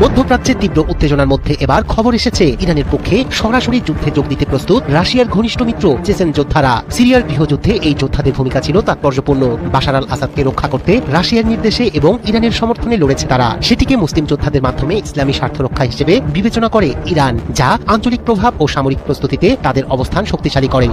মধ্যপ্রাচ্যের তীব্র উত্তেজনার মধ্যে এবার খবর এসেছে ইরানের পক্ষে সরাসরি যুদ্ধে যোগ দিতে প্রস্তুত রাশিয়ার ঘনিষ্ঠ মিত্র চেচেন যোদ্ধারা। সিরিয়ার গৃহযুদ্ধে এই যোদ্ধাদের ভূমিকা ছিল তাৎপর্যপূর্ণ। বাশার আল আসাদকে রক্ষা করতে রাশিয়ার নির্দেশে এবং ইরানের সমর্থনে লড়েছে তারা। সেটিকে মুসলিম যোদ্ধাদের মাধ্যমে ইসলামী স্বার্থ রক্ষা হিসেবে বিবেচনা করে ইরান, যা আঞ্চলিক প্রভাব ও সামরিক প্রস্তুতিতে তাদের অবস্থান শক্তিশালী করে।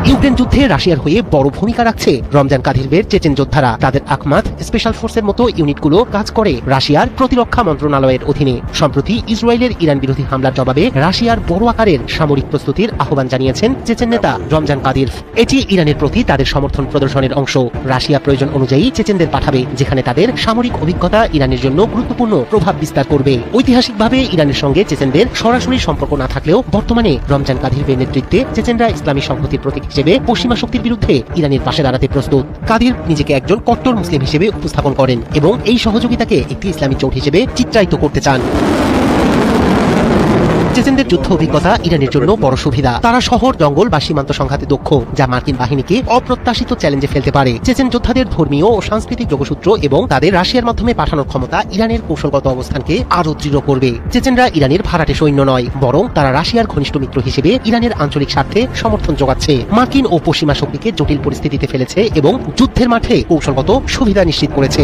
ইউক্রেন যুদ্ধে রাশিয়ার হয়ে বড় ভূমিকা রাখছে রমজান কাদিরভের চেচেন যোদ্ধারা। তাদের আকমাত স্পেশাল ফোর্সের মতো ইউনিটগুলো কাজ করে রাশিয়ার প্রতিরক্ষা মন্ত্রণালয়ের অধীনে। সম্প্রতি ইসরায়েলের ইরান বিরোধী হামলার জবাবে রাশিয়ার বড় আকারের সামরিক প্রস্তুতির আহ্বান জানিয়েছেন চেচেন নেতা রমজান কাদিরভ। এটি ইরানের প্রতি তাদের সমর্থন প্রদর্শনের অংশ। রাশিয়া প্রয়োজন অনুযায়ী চেচেনদের পাঠাবে, যেখানে তাদের সামরিক অভিজ্ঞতা ইরানের জন্য গুরুত্বপূর্ণ প্রভাব বিস্তার করবে। ঐতিহাসিকভাবে ইরানের সঙ্গে চেচেনদের সরাসরি সম্পর্ক না থাকলেও বর্তমানে রমজান কাদিরভের নেতৃত্বে চেচেনরা ইসলামী সংহতির প্রতীক হিসেবে পশ্চিমা শক্তির বিরুদ্ধে ইরানের পাশে দাঁড়াতে প্রস্তুত। কাদির নিজেকে একজন কট্টর মুসলিম হিসেবে উপস্থাপন করেন এবং এই সহযোগিতাকে একটি ইসলামী জোট হিসেবে চিত্রায়িত করতে চান। চেচেনদের যুদ্ধ অভিজ্ঞতা ইরানের জন্য বড় সুবিধা। তারা শহর, জঙ্গল বা সীমান্ত সংঘাতে দক্ষ, যা মার্কিন বাহিনীকে অপ্রত্যাশিত চ্যালেঞ্জে ফেলতে পারে। চেচেন যোদ্ধাদের ধর্মীয় ও সাংস্কৃতিক যোগসূত্র এবং তাদের রাশিয়ার মাধ্যমে পাঠানোর ক্ষমতা ইরানের কৌশলগত অবস্থানকে আরো দৃঢ় করবে। চেচেনরা ইরানের ভাড়াটে সৈন্য নয়, বরং তারা রাশিয়ার ঘনিষ্ঠ মিত্র হিসেবে ইরানের আঞ্চলিক স্বার্থে সমর্থন যোগাচ্ছে। মার্কিন ও পশ্চিমা শক্তিকে জটিল পরিস্থিতিতে ফেলেছে এবং যুদ্ধের মাঠে কৌশলগত সুবিধা নিশ্চিত করেছে।